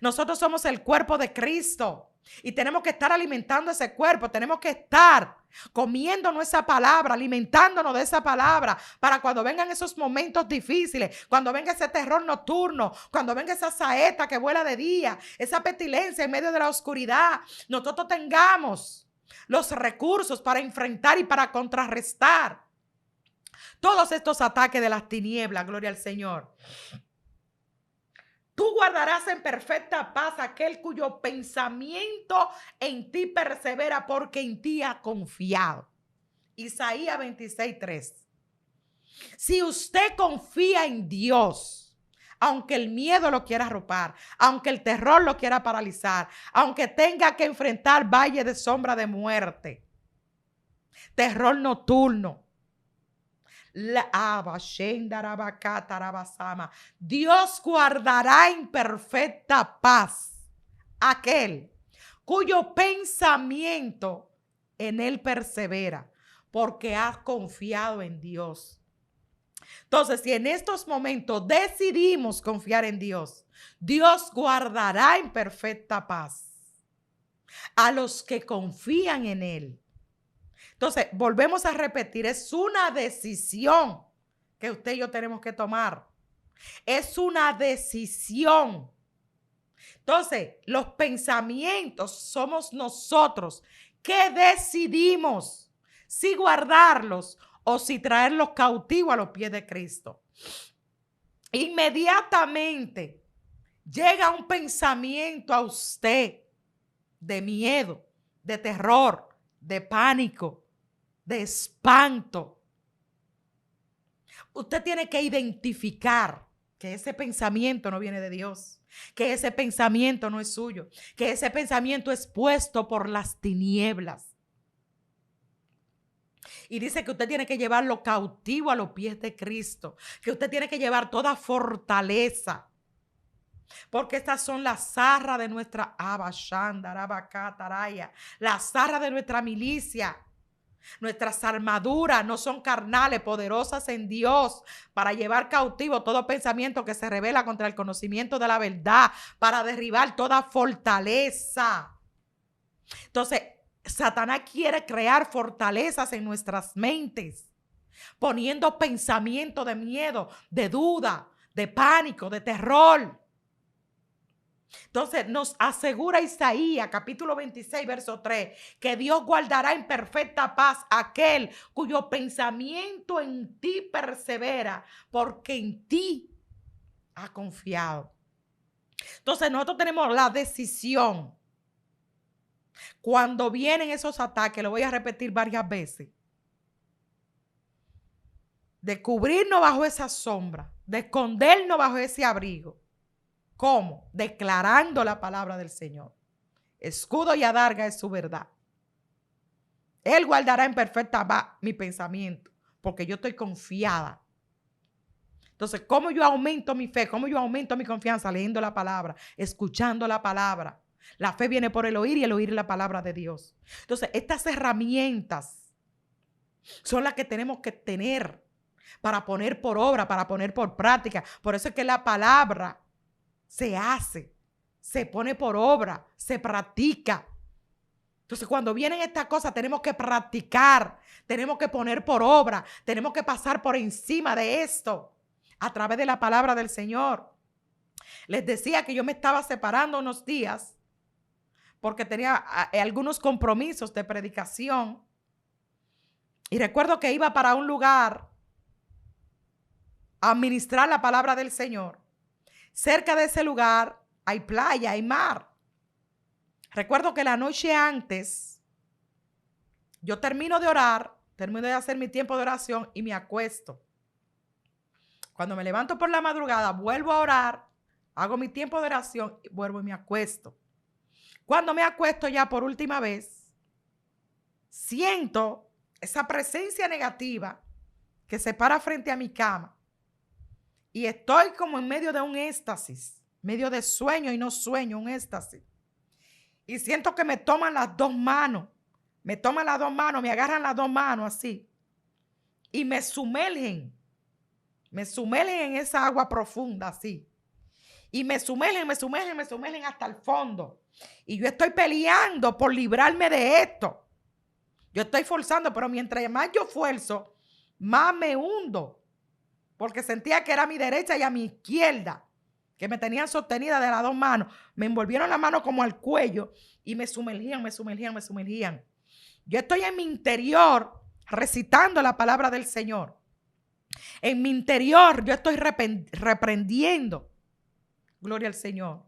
Nosotros somos el cuerpo de Cristo. Y tenemos que estar alimentando ese cuerpo. Tenemos que estar comiéndonos esa palabra, alimentándonos de esa palabra, para cuando vengan esos momentos difíciles, cuando venga ese terror nocturno, cuando venga esa saeta que vuela de día, esa pestilencia en medio de la oscuridad, nosotros tengamos los recursos para enfrentar y para contrarrestar todos estos ataques de las tinieblas. Gloria al Señor. Tú guardarás en perfecta paz aquel cuyo pensamiento en ti persevera, porque en ti ha confiado. Isaías 26:3. Si usted confía en Dios, aunque el miedo lo quiera arropar, aunque el terror lo quiera paralizar, aunque tenga que enfrentar valle de sombra de muerte, terror nocturno, Dios guardará en perfecta paz aquel cuyo pensamiento en él persevera, porque ha confiado en Dios. Entonces, si en estos momentos decidimos confiar en Dios, Dios guardará en perfecta paz a los que confían en él. Entonces, volvemos a repetir, es una decisión que usted y yo tenemos que tomar. Es una decisión. Entonces, los pensamientos somos nosotros que decidimos si guardarlos o si traerlos cautivos a los pies de Cristo. Inmediatamente llega un pensamiento a usted de miedo, de terror, de pánico, de espanto. Usted tiene que identificar que ese pensamiento no viene de Dios, que ese pensamiento no es suyo, que ese pensamiento es puesto por las tinieblas. Y dice que usted tiene que llevarlo cautivo a los pies de Cristo, que usted tiene que llevar toda fortaleza, porque estas son las zarras de nuestra las zarras de nuestra milicia. Nuestras armaduras no son carnales, poderosas en Dios, para llevar cautivo todo pensamiento que se revela contra el conocimiento de la verdad, para derribar toda fortaleza. Entonces, Satanás quiere crear fortalezas en nuestras mentes, poniendo pensamiento de miedo, de duda, de pánico, de terror. Entonces nos asegura Isaías capítulo 26 verso 3 que Dios guardará en perfecta paz aquel cuyo pensamiento en ti persevera, porque en ti ha confiado. Entonces nosotros tenemos la decisión. Cuando vienen esos ataques, lo voy a repetir varias veces, de cubrirnos bajo esa sombra, de escondernos bajo ese abrigo. ¿Cómo? Declarando la palabra del Señor. Escudo y adarga es su verdad. Él guardará en perfecta paz mi pensamiento, porque yo estoy confiada. Entonces, ¿cómo yo aumento mi fe? ¿Cómo yo aumento mi confianza? Leyendo la palabra, escuchando la palabra. La fe viene por el oír y el oír la palabra de Dios. Entonces, estas herramientas son las que tenemos que tener para poner por obra, para poner por práctica. Por eso es que la palabra se hace, se pone por obra, se practica. Entonces, cuando vienen estas cosas, tenemos que practicar, tenemos que poner por obra, tenemos que pasar por encima de esto a través de la palabra del Señor. Les decía que yo me estaba separando unos días porque tenía algunos compromisos de predicación. Y recuerdo que iba para un lugar a ministrar la palabra del Señor. Cerca de ese lugar hay playa, hay mar. Recuerdo que la noche antes yo termino de orar, termino de hacer mi tiempo de oración y me acuesto. Cuando me levanto por la madrugada, vuelvo a orar, hago mi tiempo de oración, vuelvo y me acuesto. Cuando me acuesto ya por última vez, siento esa presencia negativa que se para frente a mi cama y estoy como en medio de un éxtasis, medio de sueño y no sueño, un éxtasis. Y siento que me toman las dos manos, me agarran las dos manos así y me sumergen en esa agua profunda así. Y me sumergen hasta el fondo. Y yo estoy peleando por librarme de esto. Yo estoy forzando, pero mientras más yo esfuerzo, más me hundo. Porque sentía que era a mi derecha y a mi izquierda, que me tenían sostenida de las dos manos. Me envolvieron la mano como al cuello y me sumergían. Yo estoy en mi interior recitando la palabra del Señor. En mi interior yo estoy reprendiendo. Gloria al Señor.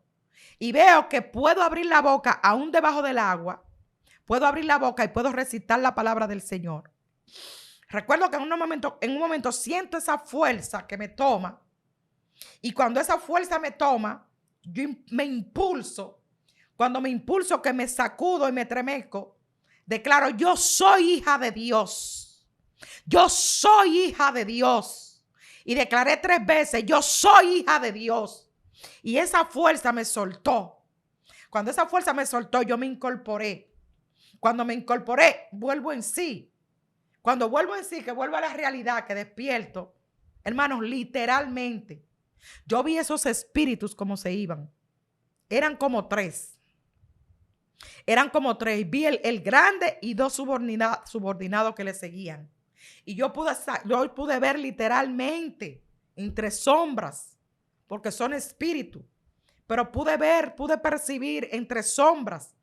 Y veo que puedo abrir la boca aún debajo del agua. Puedo abrir la boca y puedo recitar la palabra del Señor. Recuerdo que en un momento siento esa fuerza que me toma. Y cuando esa fuerza me toma, yo me impulso. Cuando me impulso, que me sacudo y me estremezco, declaro: yo soy hija de Dios. Yo soy hija de Dios. Y declaré 3 veces: yo soy hija de Dios. Y esa fuerza me soltó. Cuando esa fuerza me soltó, yo me incorporé. Cuando me incorporé, vuelvo en sí. Cuando vuelvo en sí, que vuelvo a la realidad, que despierto, hermanos, literalmente, yo vi esos espíritus como se iban. Eran como 3. Vi el grande y 2 subordinados que le seguían. Y yo pude ver literalmente entre sombras, porque son espíritus, pero pude percibir entre sombras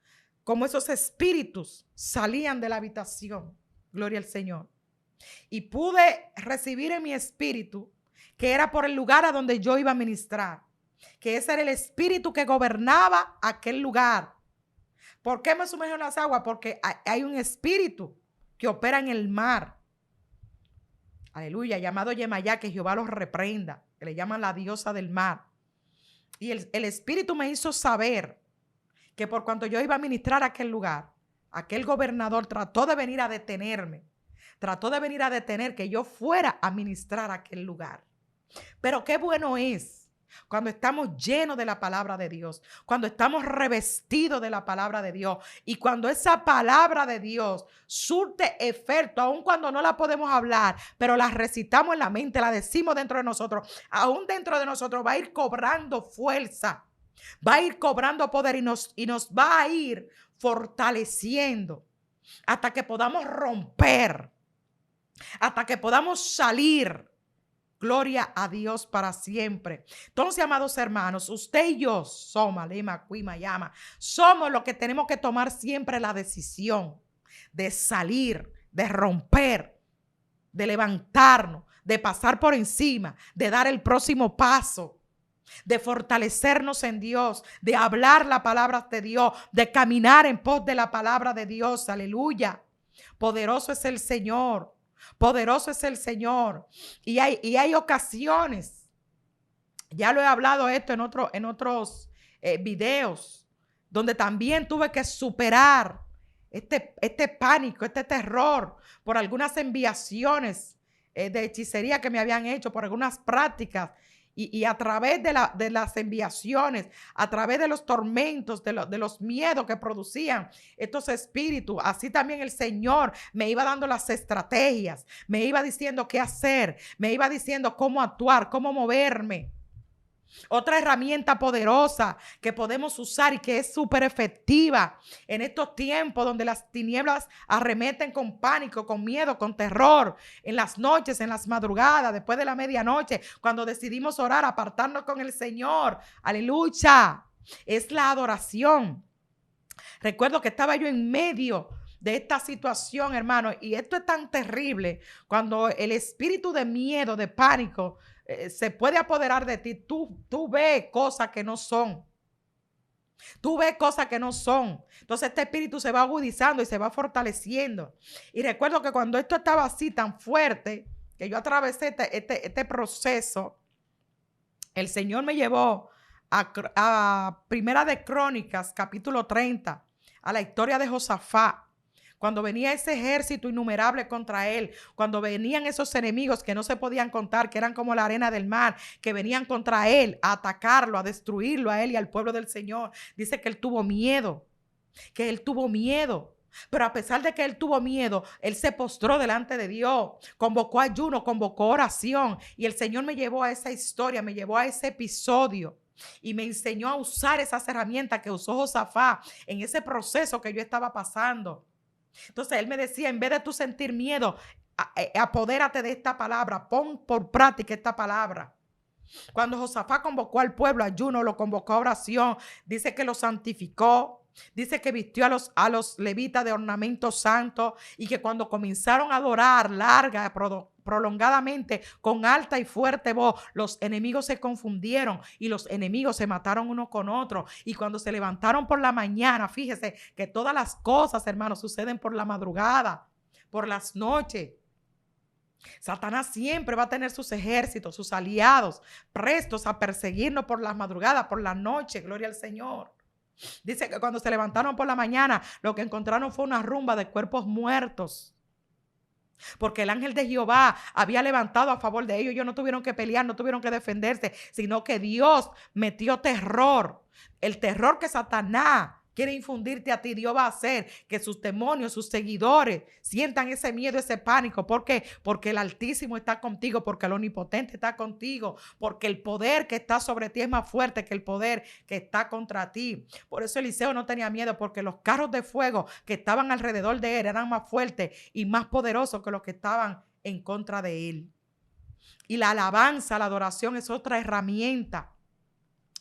como esos espíritus salían de la habitación. Gloria al Señor. Y pude recibir en mi espíritu que era por el lugar a donde yo iba a ministrar, que ese era el espíritu que gobernaba aquel lugar. ¿Por qué me sumerjo en las aguas? Porque hay un espíritu que opera en el mar. Aleluya, llamado Yemayá, que Jehová los reprenda, que le llaman la diosa del mar. Y el espíritu me hizo saber que por cuanto yo iba a ministrar a aquel lugar, aquel gobernador trató de venir a detenerme. Trató de venir a detener que yo fuera a ministrar a aquel lugar. Pero qué bueno es cuando estamos llenos de la palabra de Dios, cuando estamos revestidos de la palabra de Dios y cuando esa palabra de Dios surte efecto, aun cuando no la podemos hablar, pero la recitamos en la mente, la decimos dentro de nosotros, aún dentro de nosotros va a ir cobrando fuerza, va a ir cobrando poder y nos va a ir fortaleciendo hasta que podamos romper, hasta que podamos salir. Gloria a Dios para siempre. Entonces, amados hermanos, usted y yo somos los que tenemos que tomar siempre la decisión de salir, de romper, de levantarnos, de pasar por encima, de dar el próximo paso, de fortalecernos en Dios, de hablar la palabra de Dios, de caminar en pos de la palabra de Dios. Aleluya. Poderoso es el Señor. Poderoso es el Señor. Y hay ocasiones, ya lo he hablado esto en otros videos, donde también tuve que superar este pánico, este terror por algunas enviaciones de hechicería que me habían hecho, por algunas prácticas. Y a través de las enviaciones, a través de los tormentos, de los miedos que producían estos espíritus, así también el Señor me iba dando las estrategias, me iba diciendo qué hacer, me iba diciendo cómo actuar, cómo moverme. Otra herramienta poderosa que podemos usar y que es súper efectiva en estos tiempos donde las tinieblas arremeten con pánico, con miedo, con terror, en las noches, en las madrugadas, después de la medianoche, cuando decidimos orar, apartarnos con el Señor. Aleluya. Es la adoración. Recuerdo que estaba yo en medio de esta situación, hermano, y esto es tan terrible cuando el espíritu de miedo, de pánico, se puede apoderar de ti, tú ves cosas que no son. Tú ves cosas que no son. Entonces este espíritu se va agudizando y se va fortaleciendo. Y recuerdo que cuando esto estaba así tan fuerte, que yo atravesé este proceso, el Señor me llevó a Primera de Crónicas, capítulo 30, a la historia de Josafat. Cuando venía ese ejército innumerable contra él, cuando venían esos enemigos que no se podían contar, que eran como la arena del mar, que venían contra él a atacarlo, a destruirlo a él y al pueblo del Señor. Dice que él tuvo miedo, Pero a pesar de que él tuvo miedo, él se postró delante de Dios, convocó ayuno, convocó oración. Y el Señor me llevó a esa historia, me llevó a ese episodio. Y me enseñó a usar esas herramientas que usó Josafat en ese proceso que yo estaba pasando. Entonces él me decía, en vez de tú sentir miedo, apodérate de esta palabra, pon por práctica esta palabra. Cuando Josafat convocó al pueblo a ayuno, lo convocó a oración, dice que lo santificó, dice que vistió a los levitas de ornamentos santos y que cuando comenzaron a adorar prolongadamente, con alta y fuerte voz, los enemigos se confundieron y los enemigos se mataron uno con otro. Y cuando se levantaron por la mañana, fíjese que todas las cosas, hermanos, suceden por la madrugada, por las noches. Satanás siempre va a tener sus ejércitos, sus aliados, prestos a perseguirnos por las madrugadas, por la noche. Gloria al Señor. Dice que cuando se levantaron por la mañana, lo que encontraron fue una rumba de cuerpos muertos. Porque el ángel de Jehová había levantado a favor de ellos. Ellos no tuvieron que pelear, no tuvieron que defenderse, sino que Dios metió terror. El terror que Satanás quiere infundirte a ti, Dios va a hacer que sus demonios, sus seguidores sientan ese miedo, ese pánico. ¿Por qué? Porque el Altísimo está contigo, porque el Omnipotente está contigo, porque el poder que está sobre ti es más fuerte que el poder que está contra ti. Por eso Eliseo no tenía miedo, porque los carros de fuego que estaban alrededor de él eran más fuertes y más poderosos que los que estaban en contra de él. Y la alabanza, la adoración es otra herramienta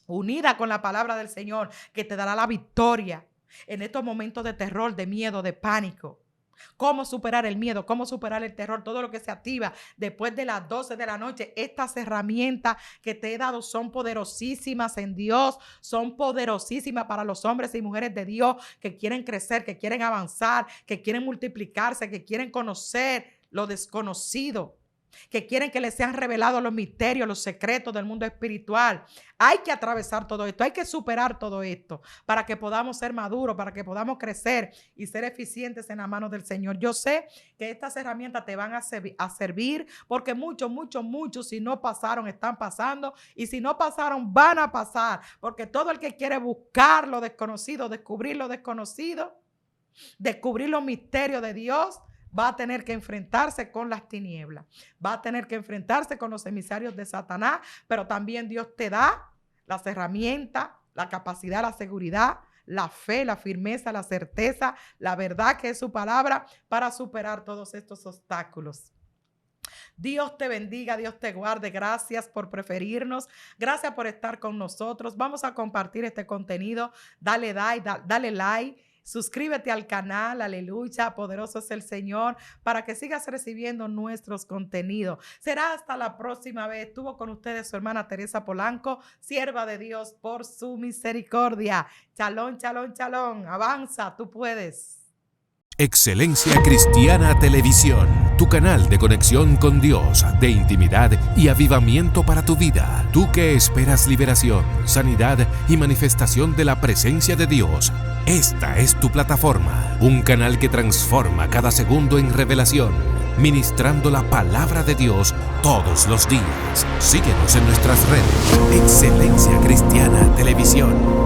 unida con la palabra del Señor que te dará la victoria en estos momentos de terror, de miedo, de pánico. ¿Cómo superar el miedo? ¿Cómo superar el terror? Todo lo que se activa después de las 12 de la noche. Estas herramientas que te he dado son poderosísimas en Dios. Son poderosísimas para los hombres y mujeres de Dios que quieren crecer, que quieren avanzar, que quieren multiplicarse, que quieren conocer lo desconocido, que quieren que les sean revelados los misterios, los secretos del mundo espiritual. Hay que atravesar todo esto, hay que superar todo esto para que podamos ser maduros, para que podamos crecer y ser eficientes en las manos del Señor. Yo sé que estas herramientas te van a servir porque muchos, si no pasaron, están pasando, y si no pasaron, van a pasar, porque todo el que quiere buscar lo desconocido, descubrir lo desconocido, descubrir los misterios de Dios, va a tener que enfrentarse con las tinieblas, va a tener que enfrentarse con los emisarios de Satanás, pero también Dios te da las herramientas, la capacidad, la seguridad, la fe, la firmeza, la certeza, la verdad que es su palabra para superar todos estos obstáculos. Dios te bendiga, Dios te guarde. Gracias por preferirnos. Gracias por estar con nosotros. Vamos a compartir este contenido. Dale like. Suscríbete al canal, aleluya, poderoso es el Señor, para que sigas recibiendo nuestros contenidos. Será hasta la próxima vez. Estuvo con ustedes su hermana Teresa Polanco, sierva de Dios por su misericordia. Shalom, shalom, shalom. Avanza, tú puedes. Excelencia Cristiana Televisión, tu canal de conexión con Dios, de intimidad y avivamiento para tu vida. Tú que esperas liberación, sanidad y manifestación de la presencia de Dios. Esta es tu plataforma, un canal que transforma cada segundo en revelación, ministrando la palabra de Dios todos los días. Síguenos en nuestras redes. Excelencia Cristiana Televisión.